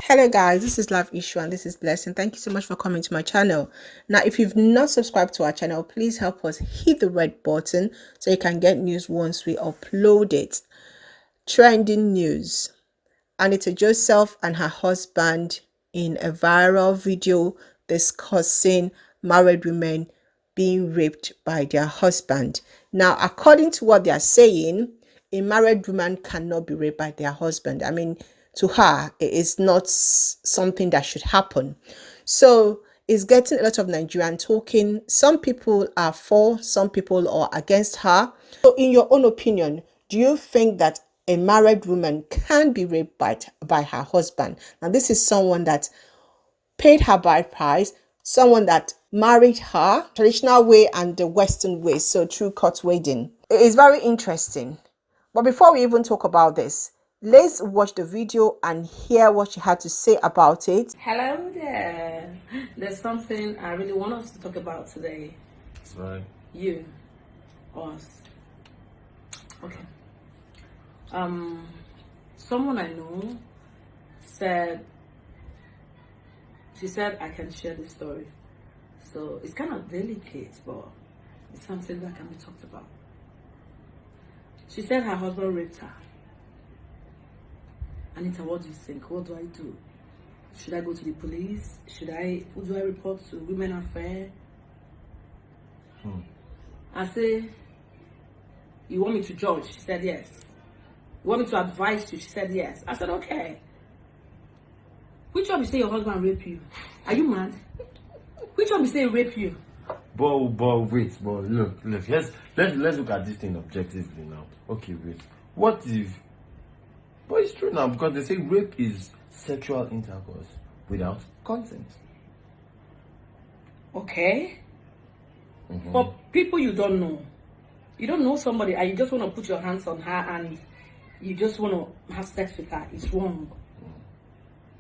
Hello guys, this is Love Issue and this is Blessing. Thank you so much for coming to my channel. Now, if you've not subscribed to our channel, please help us hit the red button so you can get news once we upload it. Trending news. Anita Joseph and her husband in a viral video discussing married women being raped by their husband. Now, according to what they are saying, a married woman cannot be raped by their husband. I mean, to her, it is not something that should happen. So it's getting a lot of Nigerian talking. Some people are for, some people are against her. So in your own opinion, do you think that a married woman can be raped by her husband? Now, this is someone that paid her bride price, someone that married her traditional way and the Western way, so through court wedding. It is very interesting. But before we even talk about this, let's watch the video and hear what she had to say about it. Hello there. There's something I really want us to talk about today. That's right. You, us. Okay. Someone I know said, she said I can share this story. So it's kind of delicate, but it's something that can be talked about. She said her husband raped her. Anita, what do you think? What do I do? Should I go to the police? Who do I report to? Women Affair? I say, you want me to judge? She said yes. You want me to advise you? She said yes. I said okay. Which one you say your husband rape you? Are you mad? Which one you say rape you? But wait, look, let's look at this thing objectively now. Okay, wait. What if? But it's true now, because they say rape is sexual intercourse without consent. Okay. For people you don't know somebody and you just want to put your hands on her and you just want to have sex with her. It's wrong.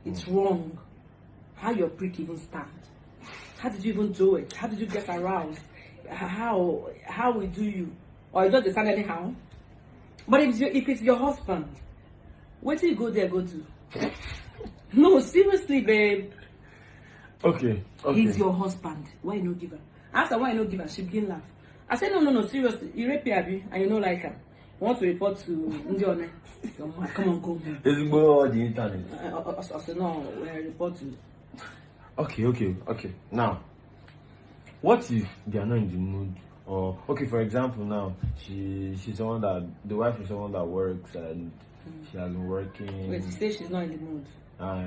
It's wrong. How your prick even stand? How did you even do it? How did you get aroused? How we do you? Or you just stand anyhow? But if it's your husband, where do you go there, go to? No, seriously, babe. Okay. He's your husband. Why you no give her? Ask her why you no give her. She begin laugh. I said, no, seriously. You rape her, and you don't like her. You want to report to Ndione? Come on, go home. It's more the internet. I said, no, report to. Okay. Now, what if they are not in the mood? Or okay, for example, now she's someone that the wife is someone that works and she has been working. Wait, you say she's not in the mood.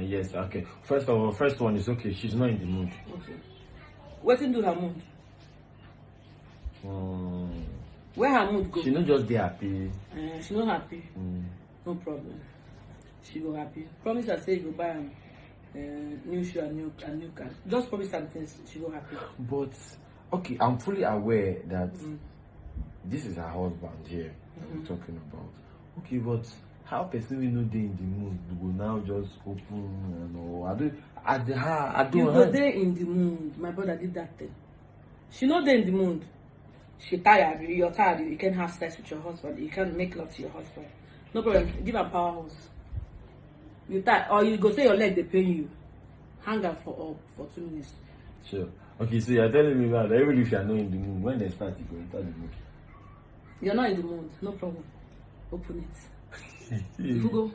Yes, okay. First one is okay, she's not in the mood. Okay. What do her mood? Where her mood go? She not just be happy. She not happy. No problem. She go happy. Promise her say you go buy new shoe and new car. Just promise her things. She go happy. But okay, I'm fully aware that this is her husband here that we're talking about. Okay, but how person we know they in the mood go now just open and all? I don't. You go there in the mood. My brother did that thing. She not there in the mood. She tired. You're tired. You can't have sex with your husband. You can't make love to your husband. No problem. Give her powerhouse. You tired, or you go say your leg they pain you. Hang her for 2 minutes. Sure. Okay, so you're telling me that even if you're not in the mood, when they start, you go enter the mood. You're not in the mood. No problem. Open it. If you go,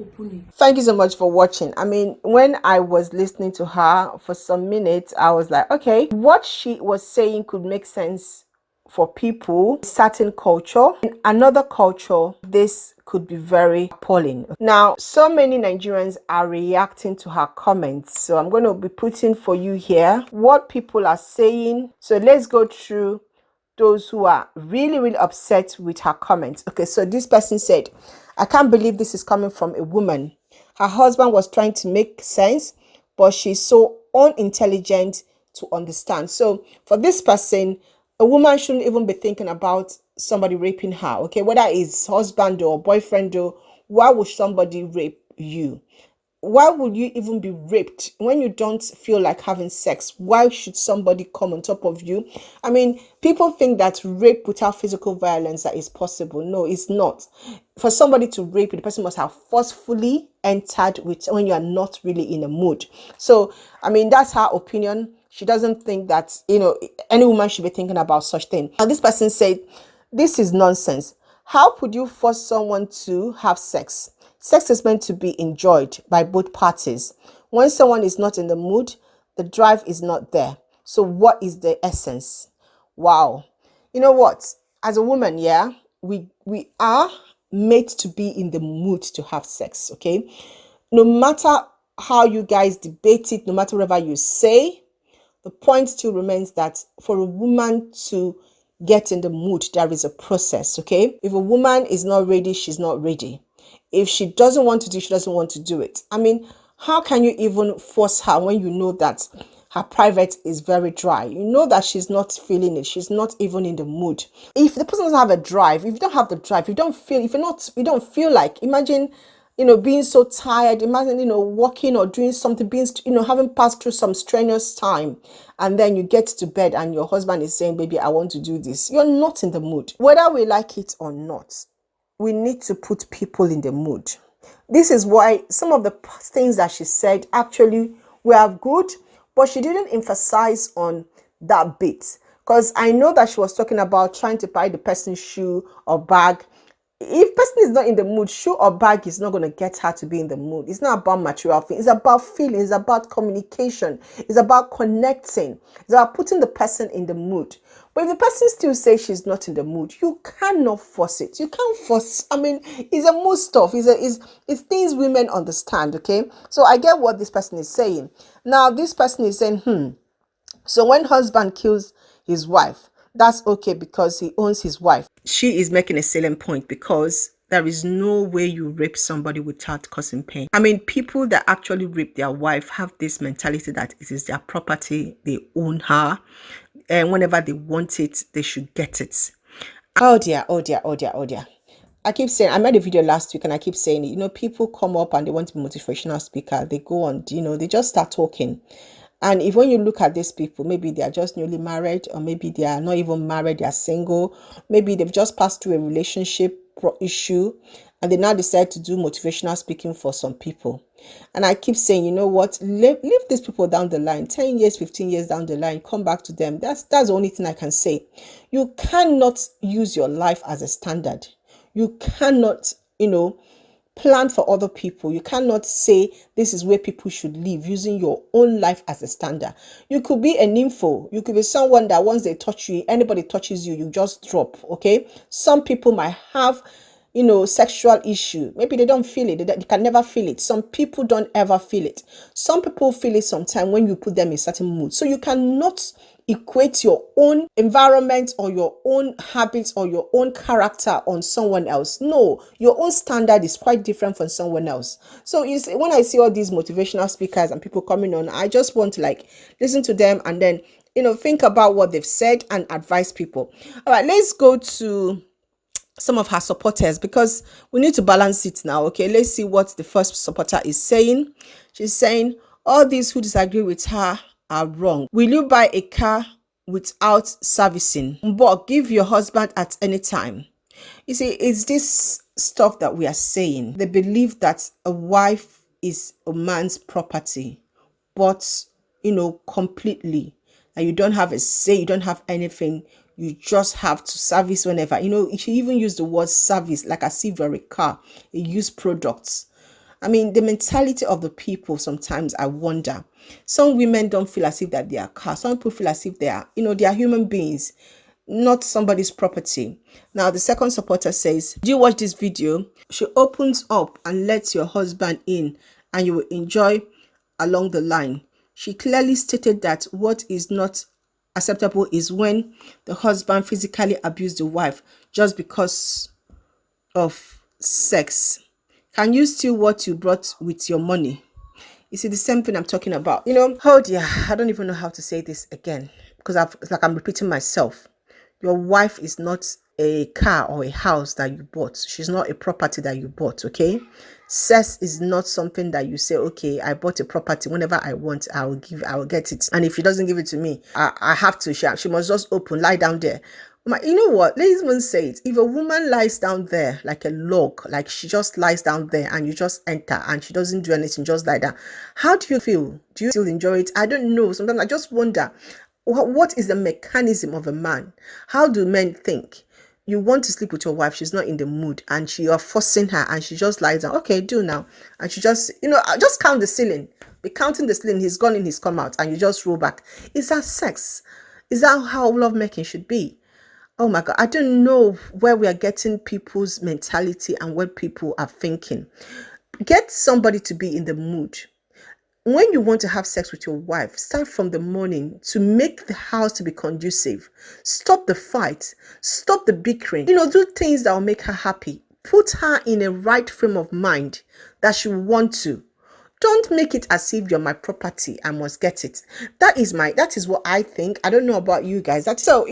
open it. Thank you so much for watching. I mean, when I was listening to her for some minutes, I was like, okay, what she was saying could make sense for people, certain culture. In another culture, this could be very appalling. Now, so many Nigerians are reacting to her comments. So I'm going to be putting for you here what people are saying. So let's go through those who are really upset with her comments. Okay, so this person said, I can't believe this is coming from a woman. Her husband was trying to make sense, but she's so unintelligent to understand. So for this person, a woman shouldn't even be thinking about somebody raping her. Okay, whether it's husband or boyfriend, or why would somebody rape you? why would you even be raped when you don't feel like having sex? Why should somebody come on top of you? I mean, people think that rape without physical violence that is possible. No, it's not. For somebody to rape you, the person must have forcefully entered with when you are not really in a mood. So, I mean, that's her opinion. She doesn't think that, any woman should be thinking about such thing. And this person said, this is nonsense. How could you force someone to have sex? Sex is meant to be enjoyed by both parties. When someone is not in the mood, the drive is not there. So what is the essence? Wow. You know what? As a woman, yeah, we are made to be in the mood to have sex, okay? No matter how you guys debate it, no matter whatever you say, the point still remains that for a woman to get in the mood, there is a process, okay? If a woman is not ready, she's not ready. If she doesn't want to do, she doesn't want to do it. I mean, how can you even force her when you know that her private is very dry? You know that she's not feeling it. She's not even in the mood. If the person doesn't have a drive, if you don't have the drive, you don't feel like, imagine, being so tired, imagine, walking or doing something, being, having passed through some strenuous time, and then you get to bed and your husband is saying, baby, I want to do this. You're not in the mood. Whether we like it or not, we need to put people in the mood. This is why some of the things that she said actually were good, but she didn't emphasize on that bit. Because I know that she was talking about trying to buy the person's shoe or bag. If person is not in the mood, shoe or bag is not going to get her to be in the mood. It's not about material things. It's about feeling. It's about communication. It's about connecting. It's about putting the person in the mood. But if the person still says she's not in the mood, you cannot force it. You can't force. I mean, it's a mood stuff. It's things women understand, okay? So I get what this person is saying. Now, this person is saying, so when husband kills his wife, that's okay because he owns his wife. She is making a salient point because there is no way you rape somebody without causing pain. I mean, people that actually rape their wife have this mentality that it is their property, they own her, and whenever they want it, they should get it. Oh dear, oh dear, oh dear, oh dear. I keep saying, I made a video last week and I keep saying it, people come up and they want to be motivational speaker. They go on, they just start talking. And if when you look at these people, maybe they are just newly married, or maybe they are not even married, they are single, maybe they've just passed through a relationship issue, and they now decide to do motivational speaking for some people. And I keep saying, you know what, leave these people down the line, 10 years, 15 years down the line, come back to them. That's the only thing I can say. You cannot use your life as a standard. You cannot, plan for other people. You cannot say this is where people should live using your own life as a standard. You could be an info. You could be someone that once they touch you, anybody touches you, you just drop. Okay. Some people might have, sexual issue. Maybe they don't feel it. They can never feel it. Some people don't ever feel it. Some people feel it sometimes when you put them in certain mood. So you cannot equate your own environment or your own habits or your own character on someone else. No, your own standard is quite different from someone else. So when I see all these motivational speakers and people coming on, I just want to listen to them and then, think about what they've said and advise people. All right, let's go to some of her supporters because we need to balance it now. Okay, let's see what the first supporter is saying. She's saying, all these who disagree with her are wrong. Will you buy a car without servicing? But give your husband at any time. You see, it's this stuff that we are saying. They believe that a wife is a man's property, but completely. And you don't have a say, you don't have anything. You just have to service whenever. She even use the word service like as if you're a car, a used products. I mean, the mentality of the people, sometimes I wonder. Some women don't feel as if that they are cars. Some people feel as if they are, they are human beings, not somebody's property. Now, the second supporter says, do you watch this video? She opens up and lets your husband in and you will enjoy along the line. She clearly stated that what is not acceptable is when the husband physically abused the wife just because of sex. Can you steal what you brought with your money? You see, the same thing I'm talking about. Oh dear, I don't even know how to say this again because it's like I'm repeating myself. Your wife is not a car or a house that you bought. She's not a property that you bought, okay? Sex is not something that you say, okay, I bought a property. Whenever I want, I will get it. And if she doesn't give it to me, I have to. She must just lie down there. You know what? Let's even say it. If a woman lies down there like a log, like she just lies down there and you just enter and she doesn't do anything, just lie down, how do you feel? Do you still enjoy it? I don't know. Sometimes I just wonder, what is the mechanism of a man? How do men think? You want to sleep with your wife, she's not in the mood, and you are forcing her, and she just lies down. Okay, do now. And she just, just count the ceiling. Be counting the ceiling, he's gone in, he's come out, and you just roll back. Is that sex? Is that how lovemaking should be? Oh my God, I don't know where we are getting people's mentality and what people are thinking. Get somebody to be in the mood. When you want to have sex with your wife, start from the morning to make the house to be conducive. Stop the fight. Stop the bickering. Do things that will make her happy. Put her in a right frame of mind that she will want to. Don't make it as if you're my property. I must get it. That is what I think. I don't know about you guys. So,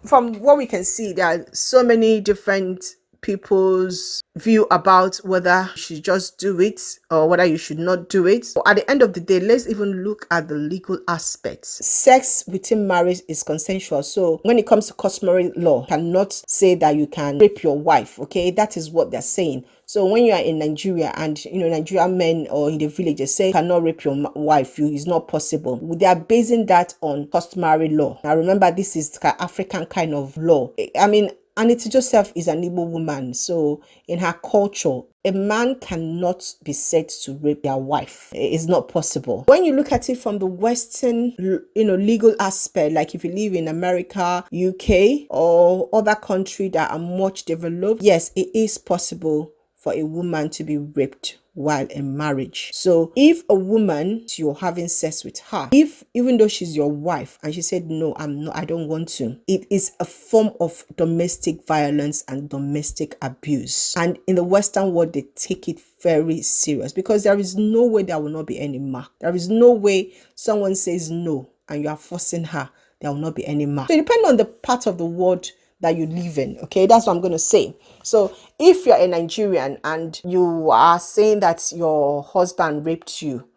from what we can see, there are so many different people's view about whether you should just do it or whether you should not do it. But at the end of the day, let's even look at the legal aspects. Sex within marriage is consensual. So when it comes to customary law, you cannot say that you can rape your wife. Okay, that is what they're saying. So when you are in Nigeria and Nigerian men or in the villages say you cannot rape your wife, it's not possible. They are basing that on customary law. Now remember, this is African kind of law. I mean, Anita Joseph is an Igbo woman, so in her culture, a man cannot be said to rape their wife. It's not possible. When you look at it from the Western, legal aspect, like if you live in America, UK, or other countries that are much developed, yes, it is possible for a woman to be raped while in marriage. So if a woman, you're having sex with her, even though she's your wife and she said, no, I don't want to, it is a form of domestic violence and domestic abuse. And in the Western world, they take it very serious because there is no way there will not be any mark. There is no way someone says no and you are forcing her, there will not be any mark. So depending on the part of the world that you live in, okay, that's what I'm going to say. So if you're a Nigerian and you are saying that your husband raped you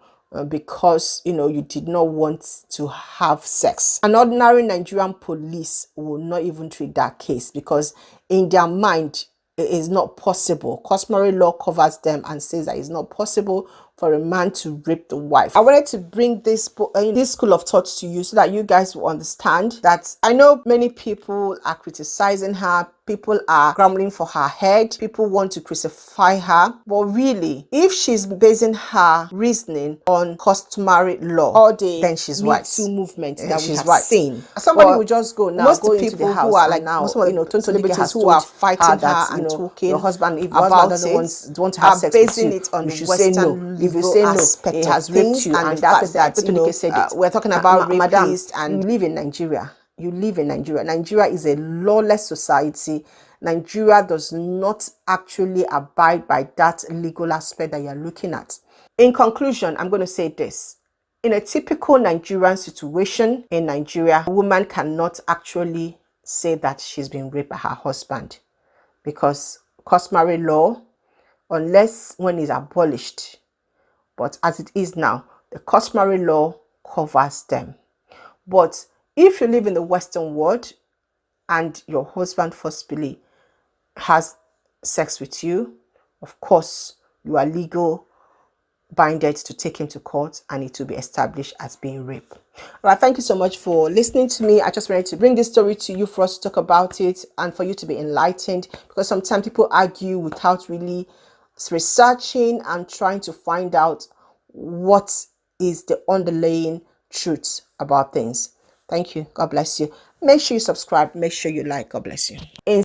because you did not want to have sex, an ordinary Nigerian police will not even treat that case because in their mind it is not possible. Customary law covers them and says that it's not possible for a man to rape the wife. I wanted to bring this school of thought to you so that you guys will understand that I know many people are criticizing her. People are grumbling for her head. People want to crucify her. But really, if she's basing her reasoning on customary law all day, then she's right. Me Too movement that we have seen. Somebody will just go now. Most into the house who are like now, celebrities who are fighting her and talking. Your husband, if your husband doesn't want to have sex with you, it on you say no. If you say no, it has raped you, and the fact that we're talking about rapists, and you live in Nigeria. You live in Nigeria. Nigeria is a lawless society. Nigeria does not actually abide by that legal aspect that you're looking at. In conclusion, I'm going to say this. In a typical Nigerian situation in Nigeria, a woman cannot actually say that she's been raped by her husband because customary law, unless when it's abolished, but as it is now, the customary law covers them. But if you live in the Western world and your husband forcibly has sex with you, of course, you are legal binded to take him to court and it will be established as being rape. All right, thank you so much for listening to me. I just wanted to bring this story to you for us to talk about it and for you to be enlightened, because sometimes people argue without really researching and trying to find out what is the underlying truth about things. Thank you. God bless you. Make sure you subscribe. Make sure you like. God bless you. In